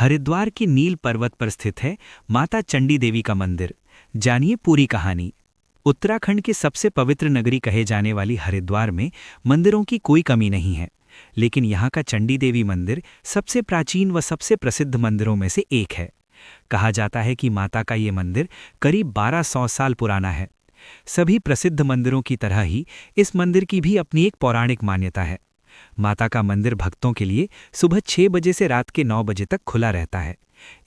हरिद्वार के नील पर्वत पर स्थित है माता चंडी देवी का मंदिर। जानिए पूरी कहानी। उत्तराखंड के सबसे पवित्र नगरी कहे जाने वाली हरिद्वार में मंदिरों की कोई कमी नहीं है, लेकिन यहाँ का चंडी देवी मंदिर सबसे प्राचीन व सबसे प्रसिद्ध मंदिरों में से एक है। कहा जाता है कि माता का ये मंदिर करीब 1200 साल पुराना है। सभी प्रसिद्ध मंदिरों की तरह ही इस मंदिर की भी अपनी एक पौराणिक मान्यता है। माता का मंदिर भक्तों के लिए सुबह 6 बजे से रात के 9 बजे तक खुला रहता है।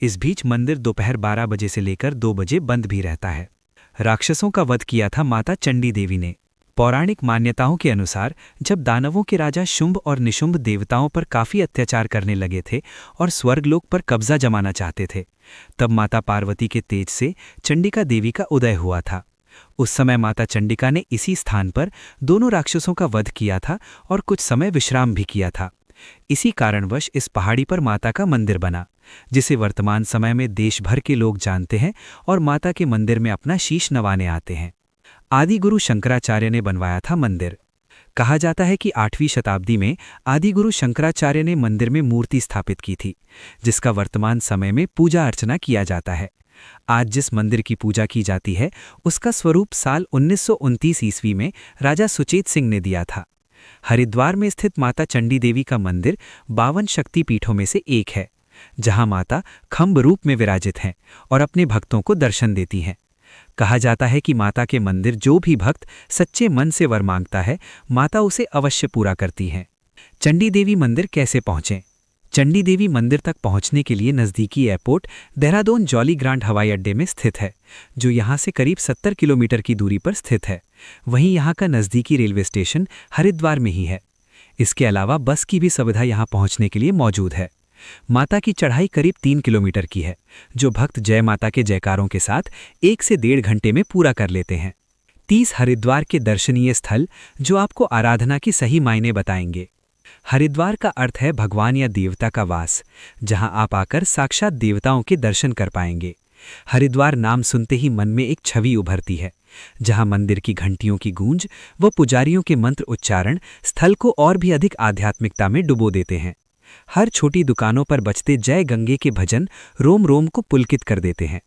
इस बीच मंदिर दोपहर 12 बजे से लेकर 2 बजे बंद भी रहता है। राक्षसों का वध किया था माता चंडी देवी ने। पौराणिक मान्यताओं के अनुसार जब दानवों के राजा शुंभ और निशुंभ देवताओं पर काफी अत्याचार करने लगे थे और स्वर्गलोक पर कब्जा जमाना चाहते थे, तब माता पार्वती के तेज से चंडिका देवी का उदय हुआ था। उस समय माता चंडिका ने इसी स्थान पर दोनों राक्षसों का वध किया था और कुछ समय विश्राम भी किया था। इसी कारणवश इस पहाड़ी पर माता का मंदिर बना, जिसे वर्तमान समय में देश भर के लोग जानते हैं और माता के मंदिर में अपना शीश नवाने आते हैं। आदि गुरु शंकराचार्य ने बनवाया था मंदिर। कहा जाता है कि 8वीं शताब्दी में आदि गुरु शंकराचार्य ने मंदिर में मूर्ति स्थापित की थी, जिसका वर्तमान समय में पूजा अर्चना किया जाता है। आज जिस मंदिर की पूजा की जाती है उसका स्वरूप साल 1929 ईस्वी में राजा सुचेत सिंह ने दिया था। हरिद्वार में स्थित माता चंडी देवी का मंदिर 52 शक्तिपीठों में से एक है, जहां माता खम्भ रूप में विराजित हैं और अपने भक्तों को दर्शन देती हैं। कहा जाता है कि माता के मंदिर जो भी भक्त सच्चे मन से वर मांगता है, माता उसे अवश्य पूरा करती हैं। चंडी देवी मंदिर कैसे पहुंचें? चंडी देवी मंदिर तक पहुंचने के लिए नज़दीकी एयरपोर्ट देहरादून जॉली ग्रांट हवाई अड्डे में स्थित है, जो यहां से करीब 70 किलोमीटर की दूरी पर स्थित है। वहीं यहां का नज़दीकी रेलवे स्टेशन हरिद्वार में ही है। इसके अलावा बस की भी सुविधा यहां पहुंचने के लिए मौजूद है। माता की चढ़ाई करीब 3 किलोमीटर की है, जो भक्त जय माता के जयकारों के साथ 1 से 1.5 घंटे में पूरा कर लेते हैं। 30 हरिद्वार के दर्शनीय स्थल जो आपको आराधना की सही मायने बताएंगे। हरिद्वार का अर्थ है भगवान या देवता का वास, जहां आप आकर साक्षात देवताओं के दर्शन कर पाएंगे। हरिद्वार नाम सुनते ही मन में एक छवि उभरती है, जहां मंदिर की घंटियों की गूंज व पुजारियों के मंत्र उच्चारण स्थल को और भी अधिक आध्यात्मिकता में डुबो देते हैं। हर छोटी दुकानों पर बजते जय गंगे के भजन रोम रोम को पुलकित कर देते हैं।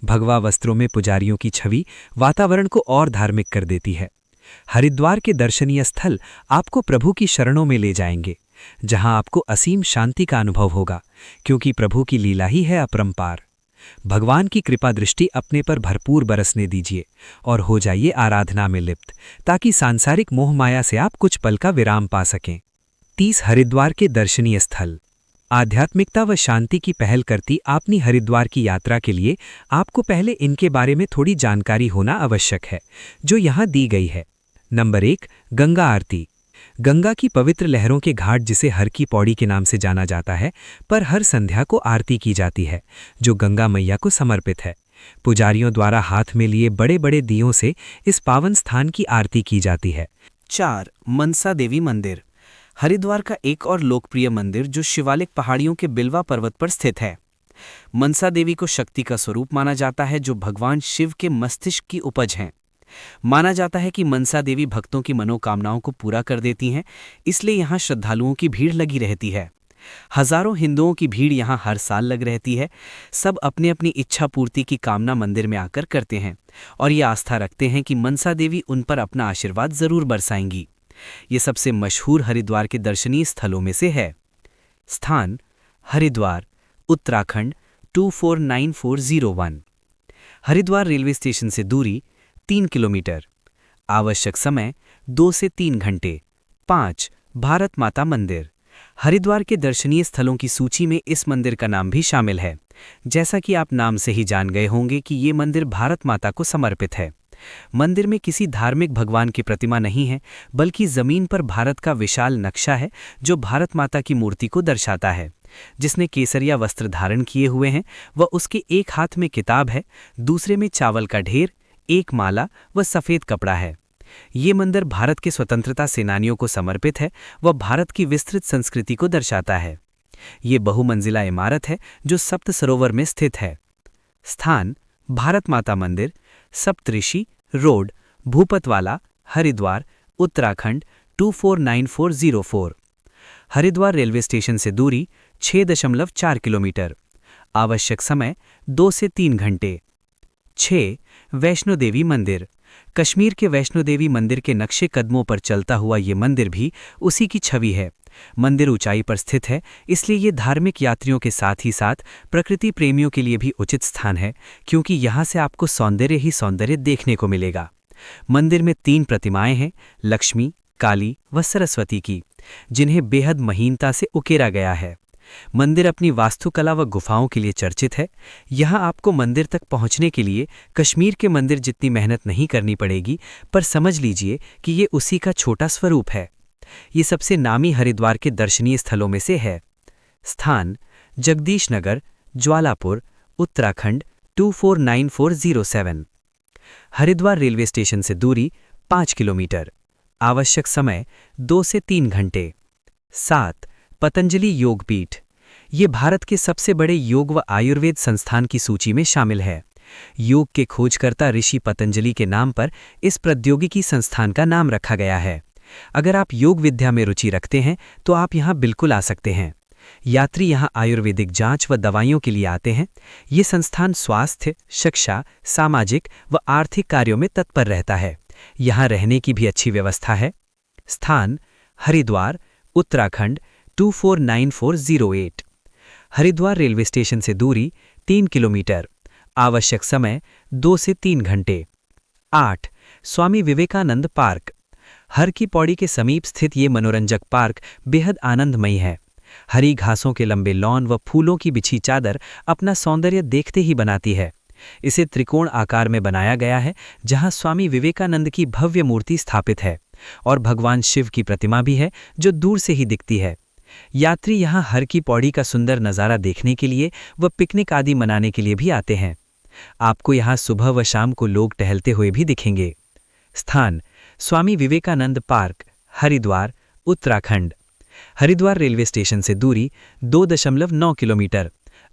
भगवा वस्त्रों में पुजारियों की छवि वातावरण को और धार्मिक कर देती है। हरिद्वार के दर्शनीय स्थल आपको प्रभु की शरणों में ले जाएंगे, जहां आपको असीम शांति का अनुभव होगा, क्योंकि प्रभु की लीला ही है अपरंपार। भगवान की कृपा दृष्टि अपने पर भरपूर बरसने दीजिए और हो जाइए आराधना में लिप्त, ताकि सांसारिक मोह माया से आप कुछ पल का विराम पा सकें। 30 हरिद्वार के दर्शनीय स्थल। आध्यात्मिकता व शांति की पहल करती अपनी हरिद्वार की यात्रा के लिए आपको पहले इनके बारे में थोड़ी जानकारी होना आवश्यक है, जो यहाँ दी गई है। नंबर 1, गंगा आरती। गंगा की पवित्र लहरों के घाट, जिसे हर की पौड़ी के नाम से जाना जाता है, पर हर संध्या को आरती की जाती है, जो गंगा मैया को समर्पित है। पुजारियों द्वारा हाथ में लिए बड़े बड़े दियों से इस पावन स्थान की आरती की जाती है। 4, मनसा देवी मंदिर। हरिद्वार का एक और लोकप्रिय मंदिर जो शिवालिक पहाड़ियों के बिलवा पर्वत पर स्थित है। मनसा देवी को शक्ति का स्वरूप माना जाता है, जो भगवान शिव के मस्तिष्क की उपज हैं। माना जाता है कि मनसा देवी भक्तों की मनोकामनाओं को पूरा कर देती हैं, इसलिए यहाँ श्रद्धालुओं की भीड़ लगी रहती है। हजारों हिंदुओं की भीड़ यहाँ हर साल लग रहती है। सब अपनी अपनी इच्छा पूर्ति की कामना मंदिर में आकर करते हैं और ये आस्था रखते हैं कि मनसा देवी उन पर अपना आशीर्वाद जरूर बरसाएंगी। ये सबसे मशहूर हरिद्वार के दर्शनीय स्थलों में से है। स्थान: हरिद्वार, उत्तराखंड 249401। हरिद्वार रेलवे स्टेशन से दूरी 3 किलोमीटर। आवश्यक समय 2 से 3 घंटे। 5, भारत माता मंदिर। हरिद्वार के दर्शनीय स्थलों की सूची में इस मंदिर का नाम भी शामिल है। जैसा कि आप नाम से ही जान गए होंगे कि ये मंदिर भारत माता को समर्पित है। मंदिर में किसी धार्मिक भगवान की प्रतिमा नहीं है, बल्कि जमीन पर भारत का विशाल नक्शा है, जो भारत माता की मूर्ति को दर्शाता है, जिसने केसरिया वस्त्र धारण किए हुए हैं। वह उसके एक हाथ में किताब है, दूसरे में चावल का ढेर, एक माला व सफ़ेद कपड़ा है। ये मंदिर भारत के स्वतंत्रता सेनानियों को समर्पित है व भारत की विस्तृत संस्कृति को दर्शाता है। ये बहुमंजिला इमारत है जो सप्त सरोवर में स्थित है। स्थान: Bharat Mata Mandir, Saptarishi road, Bhupatwala, Haridwar, Uttarakhand 249404। Haridwar railway station से दूरी 6.4 किलोमीटर। आवश्यक समय 2 से 3 घंटे। 6. वैष्णो देवी मंदिर। कश्मीर के वैष्णो देवी मंदिर के नक्शे कदमों पर चलता हुआ ये मंदिर भी उसी की छवि है। मंदिर ऊंचाई पर स्थित है, इसलिए ये धार्मिक यात्रियों के साथ ही साथ प्रकृति प्रेमियों के लिए भी उचित स्थान है, क्योंकि यहाँ से आपको सौंदर्य ही सौंदर्य देखने को मिलेगा। मंदिर में 3 प्रतिमाएं हैं, लक्ष्मी, काली व सरस्वती की, जिन्हें बेहद महीनता से उकेरा गया है। मंदिर अपनी वास्तुकला व गुफाओं के लिए चर्चित है। यहाँ आपको मंदिर तक पहुँचने के लिए कश्मीर के मंदिर जितनी मेहनत नहीं करनी पड़ेगी, पर समझ लीजिए कि ये उसी का छोटा स्वरूप है। ये सबसे नामी हरिद्वार के दर्शनीय स्थलों में से है। स्थान: जगदीश नगर, ज्वालापुर, उत्तराखंड 249407। हरिद्वार रेलवे स्टेशन से दूरी 5 किलोमीटर। आवश्यक समय 2 से 3 घंटे। 7. पतंजलि योग पीठ। ये भारत के सबसे बड़े योग व आयुर्वेद संस्थान की सूची में शामिल है। योग के खोजकर्ता ऋषि पतंजलि के नाम पर इस प्रौद्योगिकी संस्थान का नाम रखा गया है। अगर आप योग विद्या में रुचि रखते हैं तो आप यहाँ बिल्कुल आ सकते हैं। यात्री यहाँ आयुर्वेदिक जांच व दवाइयों के लिए आते हैं। ये संस्थान स्वास्थ्य, शिक्षा, सामाजिक व आर्थिक कार्यों में तत्पर रहता है। यहाँ रहने की भी अच्छी व्यवस्था है। स्थान: हरिद्वार, उत्तराखंड 249408। हरिद्वार रेलवे स्टेशन से दूरी 3 किलोमीटर। आवश्यक समय 2 से 3 घंटे। 8. स्वामी विवेकानंद पार्क। हर की पौड़ी के समीप स्थित ये मनोरंजक पार्क बेहद आनंदमयी है। हरी घासों के लंबे लॉन व फूलों की बिछी चादर अपना सौंदर्य देखते ही बनाती है। इसे त्रिकोण आकार में बनाया गया है, जहां स्वामी विवेकानंद की भव्य मूर्ति स्थापित है और भगवान शिव की प्रतिमा भी है, जो दूर से ही दिखती है। यात्री यहाँ हर की पौड़ी का सुंदर नज़ारा देखने के लिए व पिकनिक आदि मनाने के लिए भी आते हैं। आपको यहाँ सुबह व शाम को लोग टहलते हुए भी दिखेंगे। स्थान: Swami Vivekanand park, Haridwar, Uttarakhand. Haridwar railway station से दूरी 2.9 किलोमीटर।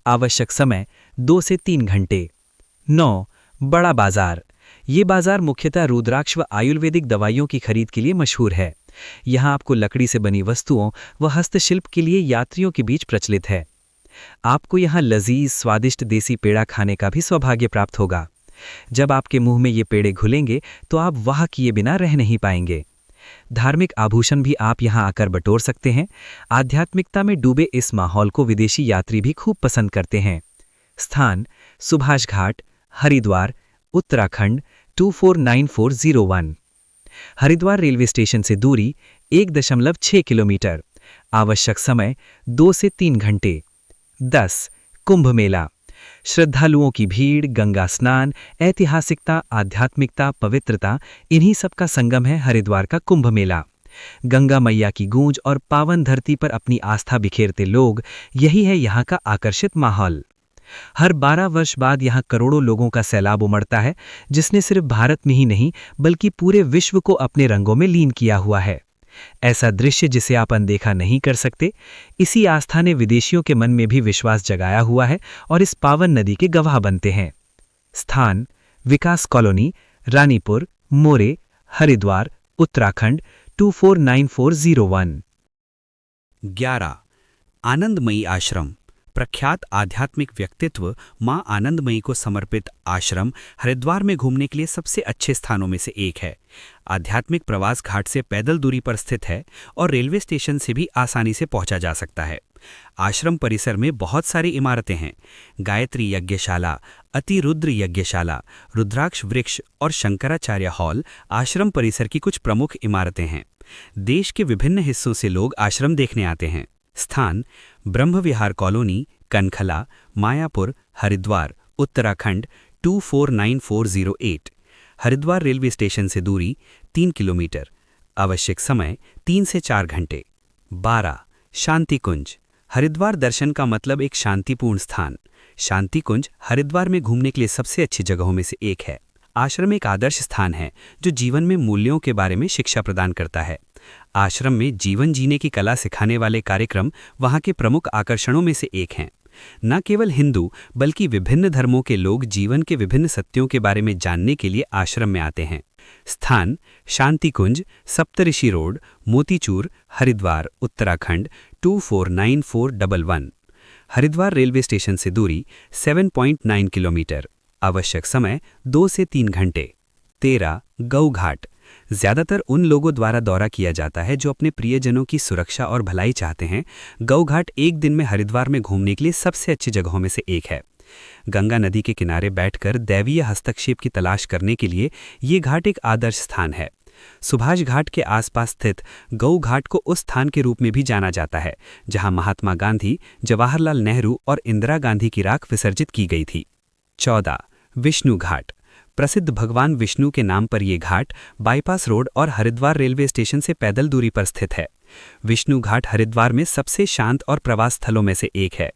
आवश्यक समय 2 से 3 घंटे। 9. बड़ा बाजार। ये बाजार मुख्यतः रुद्राक्ष व आयुर्वेदिक दवाइयों की खरीद के लिए मशहूर है। यहाँ आपको लकड़ी से बनी वस्तुओं व हस्तशिल्प के लिए यात्रियों के बीच प्रचलित है। आपको यहाँ लजीज स्वादिष्ट देसी पेड़ा खाने का भी सौभाग्य प्राप्त होगा। जब आपके मुंह में ये पेड़े घुलेंगे तो आप वाह किए बिना रह नहीं पाएंगे। धार्मिक आभूषण भी आप यहाँ आकर बटोर सकते हैं। आध्यात्मिकता में डूबे इस माहौल को विदेशी यात्री भी खूब पसंद करते हैं। स्थान: सुभाष घाट, हरिद्वार, उत्तराखंड 249401। हरिद्वार रेलवे स्टेशन से दूरी 1.6 किलोमीटर। आवश्यक समय 2 से 3 घंटे। 10. कुंभ मेला। श्रद्धालुओं की भीड़, गंगा स्नान, ऐतिहासिकता, आध्यात्मिकता, पवित्रता, इन्हीं सब का संगम है हरिद्वार का कुंभ मेला। गंगा मैया की गूंज और पावन धरती पर अपनी आस्था बिखेरते लोग, यही है यहाँ का आकर्षित माहौल। हर 12 वर्ष बाद यहाँ करोड़ों लोगों का सैलाब उमड़ता है, जिसने सिर्फ भारत में ही नहीं बल्कि पूरे विश्व को अपने रंगों में लीन किया हुआ है। ऐसा दृश्य जिसे आप अनदेखा नहीं कर सकते। इसी आस्था ने विदेशियों के मन में भी विश्वास जगाया हुआ है और इस पावन नदी के गवाह बनते हैं। स्थान: विकास कॉलोनी, रानीपुर, मोरे, हरिद्वार, उत्तराखंड 249401। 11. आनंदमयी आश्रम। प्रख्यात आध्यात्मिक व्यक्तित्व मां आनंदमयी को समर्पित आश्रम हरिद्वार में घूमने के लिए सबसे अच्छे स्थानों में से एक है। आध्यात्मिक प्रवास घाट से पैदल दूरी पर स्थित है और रेलवे स्टेशन से भी आसानी से पहुंचा जा सकता है। आश्रम परिसर में बहुत सारी इमारतें हैं। गायत्री यज्ञशाला, अतिरुद्र यज्ञशाला, रुद्राक्ष वृक्ष और शंकराचार्य हॉल आश्रम परिसर की कुछ प्रमुख इमारतें हैं। देश के विभिन्न हिस्सों से लोग आश्रम देखने आते हैं। स्थान: Brahmvihar colony, Kankhal, Mayapur, Haridwar, Uttarakhand 249408। Haridwar railway station से दूरी 3 किलोमीटर। आवश्यक समय 3 से 4 घंटे। 12. शांति कुंज। हरिद्वार दर्शन का मतलब एक शांतिपूर्ण स्थान। शांति कुंज हरिद्वार में घूमने के लिए सबसे अच्छी जगहों में से एक है। आश्रम एक आदर्श स्थान है जो जीवन में मूल्यों के बारे में शिक्षा प्रदान करता है। आश्रम में जीवन जीने की कला सिखाने वाले कार्यक्रम वहाँ के प्रमुख आकर्षणों में से एक हैं। न केवल हिंदू बल्कि विभिन्न धर्मों के लोग जीवन के विभिन्न सत्यों के बारे में जानने के लिए आश्रम में आते हैं। स्थान: Shanti Kunj, Saptarishi road, Motichur, Haridwar, Uttarakhand 249411। Haridwar railway station से दूरी 7.9 किलोमीटर, आवश्यक समय 2 से 3 घंटे। 13 गऊ घाट, ज्यादातर उन लोगों द्वारा दौरा किया जाता है जो अपने प्रियजनों की सुरक्षा और भलाई चाहते हैं। गऊ घाट एक दिन में हरिद्वार में घूमने के लिए सबसे अच्छी जगहों में से एक है। गंगा नदी के किनारे बैठकर दैवीय हस्तक्षेप की तलाश करने के लिए ये घाट एक आदर्श स्थान है। सुभाष घाट के आसपास स्थित गऊ घाट को उस स्थान के रूप में भी जाना जाता है जहां महात्मा गांधी, जवाहरलाल नेहरू और इंदिरा गांधी की राख विसर्जित की गई थी। 14 विष्णु घाट, प्रसिद्ध भगवान विष्णु के नाम पर यह घाट बाईपास रोड और हरिद्वार रेलवे स्टेशन से पैदल दूरी पर स्थित है। विष्णु घाट हरिद्वार में सबसे शांत और प्रवास स्थलों में से एक है।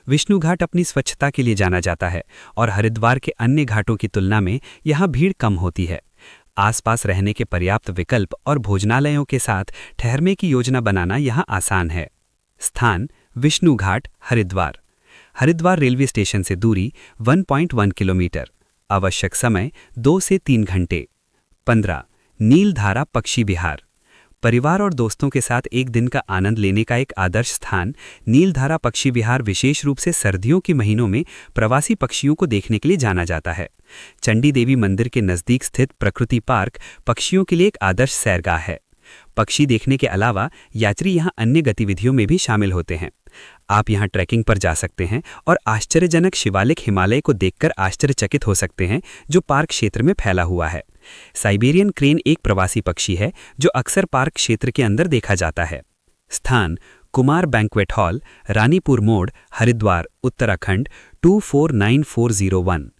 विष्णु घाट अपनी स्वच्छता के लिए जाना जाता है और हरिद्वार के अन्य घाटों की तुलना में यहाँ भीड़ कम होती है। आसपास रहने के पर्याप्त विकल्प और भोजनालयों के साथ ठहरने की योजना बनाना यहाँ आसान है। स्थान विष्णु घाट हरिद्वार। हरिद्वार रेलवे स्टेशन से दूरी 1.1 किलोमीटर, आवश्यक समय 2 से 3 घंटे। 15 नीलधारा पक्षी विहार, परिवार और दोस्तों के साथ एक दिन का आनंद लेने का एक आदर्श स्थान नीलधारा पक्षी विहार विशेष रूप से सर्दियों के महीनों में प्रवासी पक्षियों को देखने के लिए जाना जाता है। चंडी देवी मंदिर के नज़दीक स्थित प्रकृति पार्क पक्षियों के लिए एक आदर्श सैरगाह है। पक्षी देखने के अलावा यात्री यहाँ अन्य गतिविधियों में भी शामिल होते हैं। आप यहाँ ट्रैकिंग पर जा सकते हैं और आश्चर्यजनक शिवालिक हिमालय को देखकर आश्चर्यचकित हो सकते हैं जो पार्क क्षेत्र में फैला हुआ है। साइबेरियन क्रेन एक प्रवासी पक्षी है जो अक्सर पार्क क्षेत्र के अंदर देखा जाता है। स्थान कुमार बैंक्वेट हॉल, रानीपुर मोड़, हरिद्वार, उत्तराखंड 249401।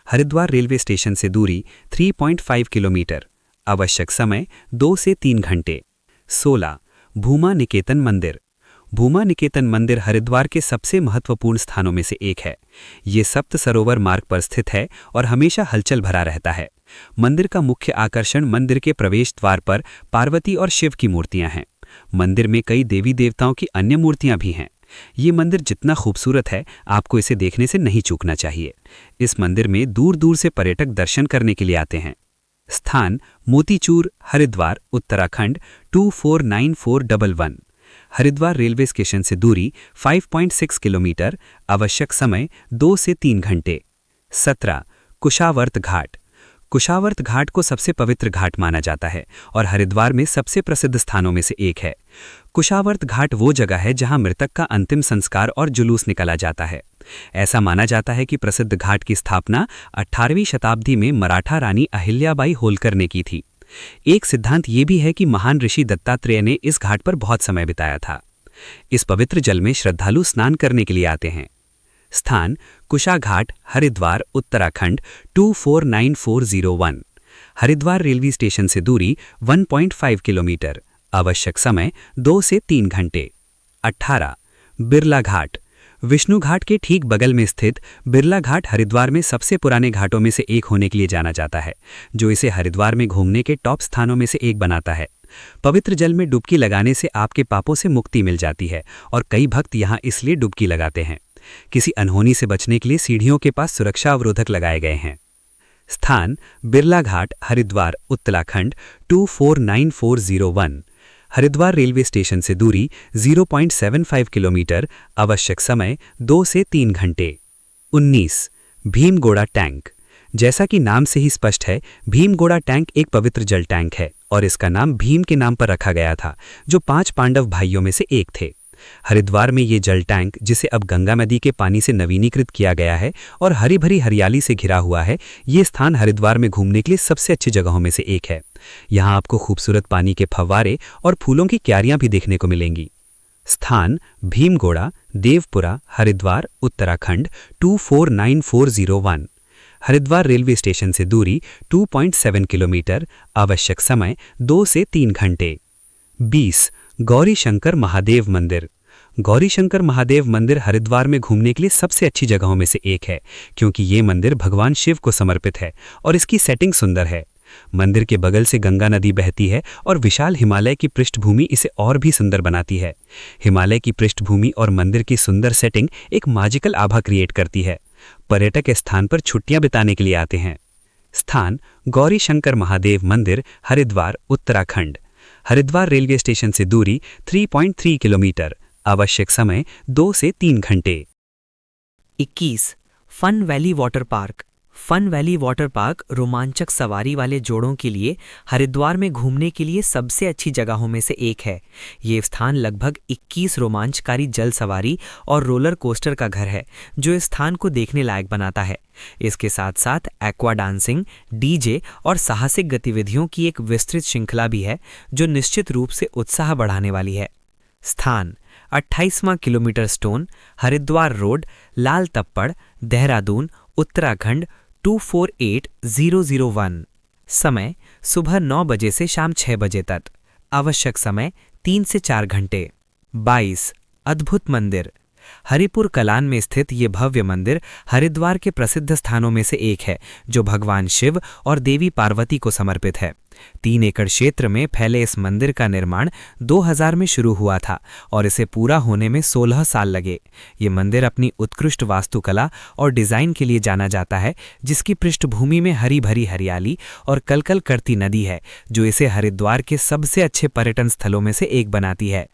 हरिद्वार रेलवे स्टेशन से दूरी 3.5 किलोमीटर, आवश्यक समय 2 से 3 घंटे। 16 भूमा निकेतन मंदिर। भूमा निकेतन मंदिर हरिद्वार के सबसे महत्वपूर्ण स्थानों में से एक है। ये सप्त सरोवर मार्ग पर स्थित है और हमेशा हलचल भरा रहता है। मंदिर का मुख्य आकर्षण मंदिर के प्रवेश द्वार पर पार्वती और शिव की मूर्तियां हैं। मंदिर में कई देवी देवताओं की अन्य मूर्तियां भी हैं। ये मंदिर जितना खूबसूरत है, आपको इसे देखने से नहीं चूकना चाहिए। इस मंदिर में दूर दूर से पर्यटक दर्शन करने के लिए आते हैं। स्थान मोतीचूर, हरिद्वार, उत्तराखंड 249411। हरिद्वार रेलवे स्टेशन से दूरी 5.6 किलोमीटर, आवश्यक समय 2 से 3 घंटे। 17 कुशावर्त घाट। कुशावर्त घाट को सबसे पवित्र घाट माना जाता है और हरिद्वार में सबसे प्रसिद्ध स्थानों में से एक है। कुशावर्त घाट वो जगह है जहां मृतक का अंतिम संस्कार और जुलूस निकाला जाता है। ऐसा माना जाता है कि प्रसिद्ध घाट की स्थापना 18वीं शताब्दी में मराठा रानी अहिल्याबाई होलकर ने की थी। एक सिद्धांत ये भी है कि महान ऋषि दत्तात्रेय ने इस घाट पर बहुत समय बिताया था। इस पवित्र जल में श्रद्धालु स्नान करने के लिए आते हैं। स्थान कुशा घाट, हरिद्वार, उत्तराखंड 249401। हरिद्वार रेलवे स्टेशन से दूरी 1.5 किलोमीटर, आवश्यक समय 2 से 3 घंटे। 18 बिरला घाट। विष्णु घाट के ठीक बगल में स्थित बिरला घाट हरिद्वार में सबसे पुराने घाटों में से एक होने के लिए जाना जाता है, जो इसे हरिद्वार में घूमने के टॉप स्थानों में से एक बनाता है। पवित्र जल में डुबकी लगाने से आपके पापों से मुक्ति मिल जाती है और कई भक्त यहाँ इसलिए डुबकी लगाते हैं। किसी अनहोनी से बचने के लिए सीढ़ियों के पास सुरक्षा अवरोधक लगाए गए हैं। स्थान बिरला घाट, हरिद्वार, उत्तराखंड 249401। हरिद्वार रेलवे स्टेशन से दूरी 0.75 किलोमीटर, आवश्यक समय 2 से 3 घंटे। 19 भीमगोड़ा टैंक। जैसा कि नाम से ही स्पष्ट है, भीमगोड़ा टैंक एक पवित्र जल टैंक है और इसका नाम भीम के नाम पर रखा गया था, जो 5 पांडव भाइयों में से एक थे। हरिद्वार में ये जल टैंक, जिसे अब गंगा नदी के पानी से नवीनीकृत किया गया है और हरी भरी हरियाली से घिरा हुआ है, ये स्थान हरिद्वार में घूमने के लिए सबसे अच्छी जगहों में से एक है। यहाँ आपको खूबसूरत पानी के फव्वारे और फूलों की क्यारियां भी देखने को मिलेंगी। स्थान भीमगोड़ा, देवपुरा, हरिद्वार, उत्तराखंड 249401। हरिद्वार रेलवे स्टेशन से दूरी 2.7 किलोमीटर, आवश्यक समय 2 से 3 घंटे। 20 गौरी शंकर महादेव मंदिर। गौरी शंकर महादेव मंदिर हरिद्वार में घूमने के लिए सबसे अच्छी जगहों में से एक है, क्योंकि ये मंदिर भगवान शिव को समर्पित है और इसकी सेटिंग सुंदर है। मंदिर के बगल से गंगा नदी बहती है और विशाल हिमालय की पृष्ठभूमि इसे और भी सुंदर बनाती है। हिमालय की पृष्ठभूमि और मंदिर की सुंदर सेटिंग एक मैजिकल आभा क्रिएट करती है। पर्यटक इस स्थान पर छुट्टियां बिताने के लिए आते हैं। स्थान गौरी शंकर महादेव मंदिर, हरिद्वार, उत्तराखंड। हरिद्वार रेलवे स्टेशन से दूरी 3.3 किलोमीटर, आवश्यक समय 2 से 3 घंटे। 21 fun valley water park. Fun valley water park रोमांचक सवारी वाले जोड़ों के लिए हरिद्वार में घूमने के लिए सबसे अच्छी जगहों में से एक है। ये स्थान लगभग 21 रोमांचकारी जल सवारी और रोलर कोस्टर का घर है, जो इस स्थान को देखने लायक बनाता है। इसके साथ साथ एक्वा डांसिंग, डीजे और साहसिक गतिविधियों की एक विस्तृत श्रृंखला भी है, जो निश्चित रूप से उत्साह बढ़ाने वाली है। स्थान 28वां किलोमीटर स्टोन, हरिद्वार रोड, लाल तप्पड़, देहरादून, उत्तराखंड 248001। समय सुबह 9 बजे से शाम 6 बजे तक। आवश्यक समय 3 से 4 घंटे। 22 अद्भुत मंदिर। हरिपुर कलान में स्थित ये भव्य मंदिर हरिद्वार के प्रसिद्ध स्थानों में से एक है, जो भगवान शिव और देवी पार्वती को समर्पित है। 3 एकड़ क्षेत्र में फैले इस मंदिर का निर्माण 2000 में शुरू हुआ था और इसे पूरा होने में 16 साल लगे। ये मंदिर अपनी उत्कृष्ट वास्तुकला और डिजाइन के लिए जाना जाता है, जिसकी पृष्ठभूमि में हरी भरी हरियाली और कलकल करती नदी है, जो इसे हरिद्वार के सबसे अच्छे पर्यटन स्थलों में से एक बनाती है।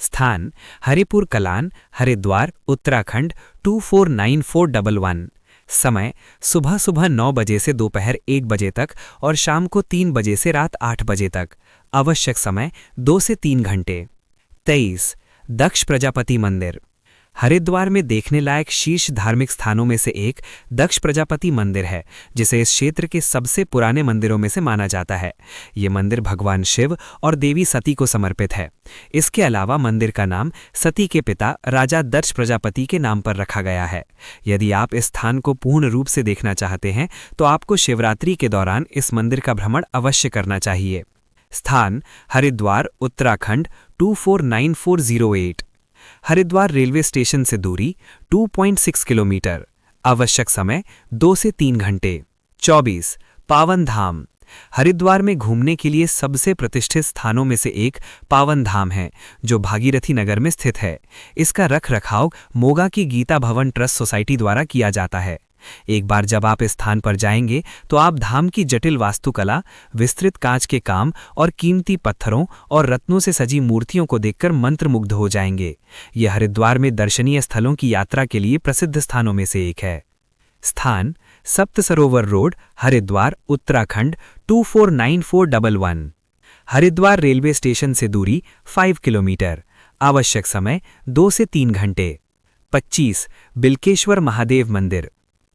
स्थान हरिपुर कलान, हरिद्वार, उत्तराखंड 249411। समय सुबह 9 बजे से दोपहर 1 बजे तक और शाम को 3 बजे से रात 8 बजे तक। आवश्यक समय 2 से 3 घंटे। 23 दक्ष प्रजापति मंदिर। हरिद्वार में देखने लायक शीर्ष धार्मिक स्थानों में से एक दक्ष प्रजापति मंदिर है, जिसे इस क्षेत्र के सबसे पुराने मंदिरों में से माना जाता है। ये मंदिर भगवान शिव और देवी सती को समर्पित है। इसके अलावा मंदिर का नाम सती के पिता राजा दक्ष प्रजापति के नाम पर रखा गया है। यदि आप इस स्थान को पूर्ण रूप से देखना चाहते हैं, तो आपको शिवरात्रि के दौरान इस मंदिर का भ्रमण अवश्य करना चाहिए। स्थान हरिद्वार, उत्तराखंड 249408। हरिद्वार रेलवे स्टेशन से दूरी 2.6 किलोमीटर। आवश्यक समय 2 से 3 घंटे। 24 पावन धाम। हरिद्वार में घूमने के लिए सबसे प्रतिष्ठित स्थानों में से एक पावन धाम है, जो भागीरथी नगर में स्थित है। इसका रखरखाव मोगा की गीता भवन ट्रस्ट सोसाइटी द्वारा किया जाता है। एक बार जब आप इस स्थान पर जाएंगे, तो आप धाम की जटिल वास्तुकला, विस्तृत कांच के काम और कीमती पत्थरों और रत्नों से सजी मूर्तियों को देखकर मंत्रमुग्ध हो जाएंगे। यह हरिद्वार में दर्शनीय स्थलों की यात्रा के लिए प्रसिद्ध स्थानों में से एक है। स्थान सप्त सरोवर road, Haridwar, Uttarakhand 249411। Haridwar railway station से दूरी 5 किलोमीटर। आवश्यक समय 2 से 3 घंटे। 25 बिल्केश्वर महादेव मंदिर।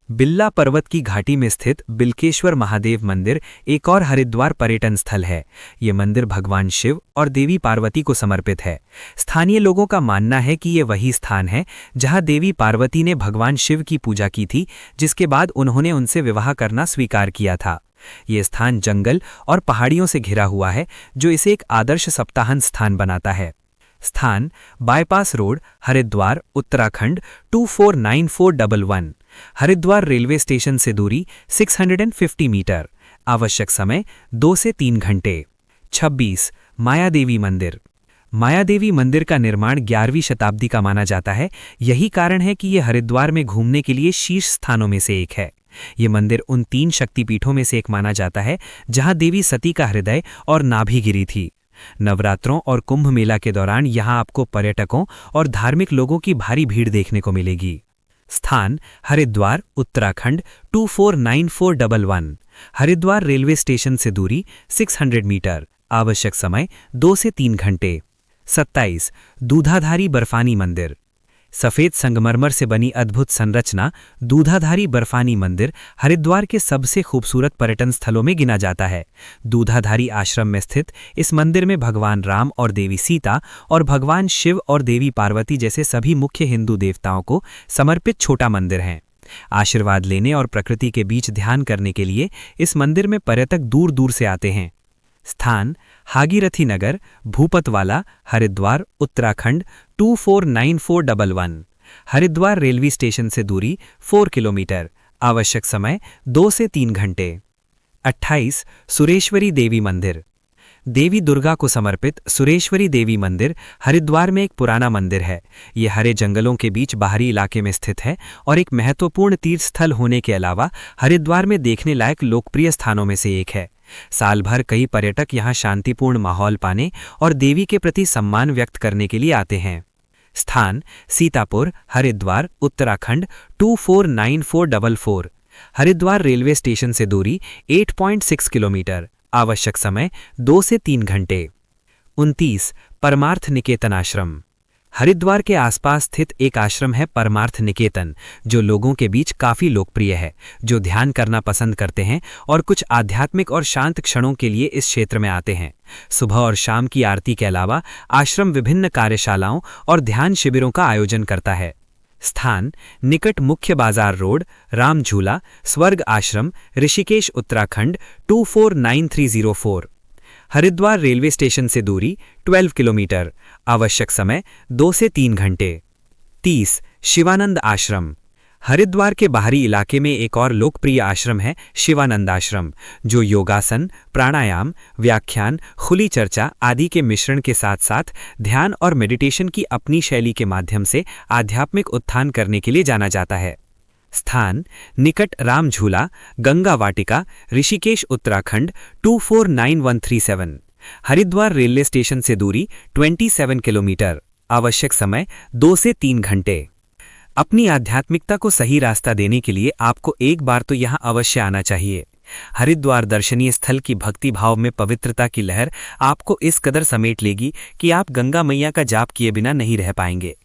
बिल्ला पर्वत की घाटी में स्थित बिल्केश्वर महादेव मंदिर एक और हरिद्वार पर्यटन स्थल है। ये मंदिर भगवान शिव और देवी पार्वती को समर्पित है। स्थानीय लोगों का मानना है कि ये वही स्थान है जहां देवी पार्वती ने भगवान शिव की पूजा की थी, जिसके बाद उन्होंने उनसे विवाह करना स्वीकार किया था। ये स्थान जंगल और पहाड़ियों से घिरा हुआ है, जो इसे एक आदर्श सप्ताहांत स्थान बनाता है। स्थान bypass road, Haridwar, Uttarakhand 249411। Haridwar railway station से दूरी 650 मीटर। आवश्यक समय 2 से 3 घंटे। 26 मायादेवी मंदिर। मायादेवी मंदिर का निर्माण 11वीं शताब्दी का माना जाता है। यही कारण है कि यह हरिद्वार में घूमने के लिए शीर्ष स्थानों में से एक है। ये मंदिर उन 3 शक्तिपीठों में से एक माना जाता है जहां देवी सती का हृदय और नाभि गिरी थी। नवरात्रों और कुंभ मेला के दौरान यहां आपको पर्यटकों और धार्मिक लोगों की भारी भीड़ देखने को मिलेगी। स्थान हरिद्वार, उत्तराखंड 249411। हरिद्वार रेलवे स्टेशन से दूरी 600 मीटर। आवश्यक समय 2 से 3 घंटे। 27 दूधाधारी बर्फानी मंदिर। सफेद संगमरमर से बनी अद्भुत संरचना दूधाधारी बर्फानी मंदिर हरिद्वार के सबसे खूबसूरत पर्यटन स्थलों में गिना जाता है। दूधाधारी आश्रम में स्थित इस मंदिर में भगवान राम और देवी सीता और भगवान शिव और देवी पार्वती जैसे सभी मुख्य हिंदू देवताओं को समर्पित छोटा मंदिर है। आशीर्वाद लेने और प्रकृति के बीच ध्यान करने के लिए इस मंदिर में पर्यटक दूर दूर से आते हैं। स्थान भागीरथी नगर, भूपतवाला, हरिद्वार, उत्तराखंड 249411। हरिद्वार रेलवे स्टेशन से दूरी 4 किलोमीटर। आवश्यक समय 2 से 3 घंटे। 28 सुरेश्वरी देवी मंदिर। देवी दुर्गा को समर्पित सुरेश्वरी देवी मंदिर हरिद्वार में एक पुराना मंदिर है। ये हरे जंगलों के बीच बाहरी इलाके में स्थित है और एक महत्वपूर्ण तीर्थ स्थल होने के अलावा हरिद्वार में देखने लायक लोकप्रिय स्थानों में से एक है। साल भर कई पर्यटक यहाँ शांतिपूर्ण माहौल पाने और देवी के प्रति सम्मान व्यक्त करने के लिए आते हैं। स्थान सीतापुर, हरिद्वार, उत्तराखंड 249444। हरिद्वार रेलवे स्टेशन से दूरी 8.6 किलोमीटर। आवश्यक समय 2 से 3 घंटे। 29 परमार्थ निकेतन आश्रम। हरिद्वार के आसपास स्थित एक आश्रम है परमार्थ निकेतन, जो लोगों के बीच काफी लोकप्रिय है, जो ध्यान करना पसंद करते हैं और कुछ आध्यात्मिक और शांत क्षणों के लिए इस क्षेत्र में आते हैं। सुबह और शाम की आरती के अलावा आश्रम विभिन्न कार्यशालाओं और ध्यान शिविरों का आयोजन करता है। स्थान निकट मुख्य बाजार रोड, राम झूला, स्वर्ग आश्रम, ऋषिकेश, उत्तराखंड 249304। हरिद्वार रेलवे स्टेशन से दूरी 12 किलोमीटर। आवश्यक समय 2 से 3 घंटे। 30 शिवानंद आश्रम। हरिद्वार के बाहरी इलाके में एक और लोकप्रिय आश्रम है शिवानंद आश्रम, जो योगासन, प्राणायाम, व्याख्यान, खुली चर्चा आदि के मिश्रण के साथ साथ ध्यान और मेडिटेशन की अपनी शैली के माध्यम से आध्यात्मिक उत्थान करने के लिए जाना जाता है। स्थान निकट राम झूला, गंगा वाटिका, ऋषिकेश, उत्तराखंड 249137। हरिद्वार रेलवे स्टेशन से दूरी 27 किलोमीटर। आवश्यक समय 2 से 3 घंटे। अपनी आध्यात्मिकता को सही रास्ता देने के लिए आपको एक बार तो यहाँ अवश्य आना चाहिए। हरिद्वार दर्शनीय स्थल की भक्ति भाव में पवित्रता की लहर आपको इस कदर समेट लेगी कि आप गंगा मैया का जाप किए बिना नहीं रह पाएंगे।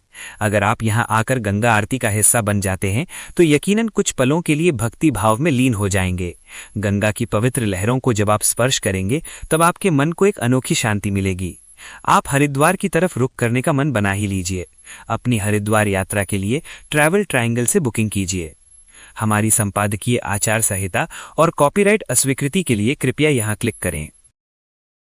अगर आप यहाँ आकर गंगा आरती का हिस्सा बन जाते हैं तो यकीनन कुछ पलों के लिए भक्ति भाव में लीन हो जाएंगे। गंगा की पवित्र लहरों को जब आप स्पर्श करेंगे तब आपके मन को एक अनोखी शांति मिलेगी। आप हरिद्वार की तरफ रुख करने का मन बना ही लीजिए। अपनी हरिद्वार यात्रा के लिए ट्रैवल ट्रायंगल से बुकिंग कीजिए। हमारी संपादकीय आचार संहिता और कॉपीराइट अस्वीकृति के लिए कृपया यहाँ क्लिक करें।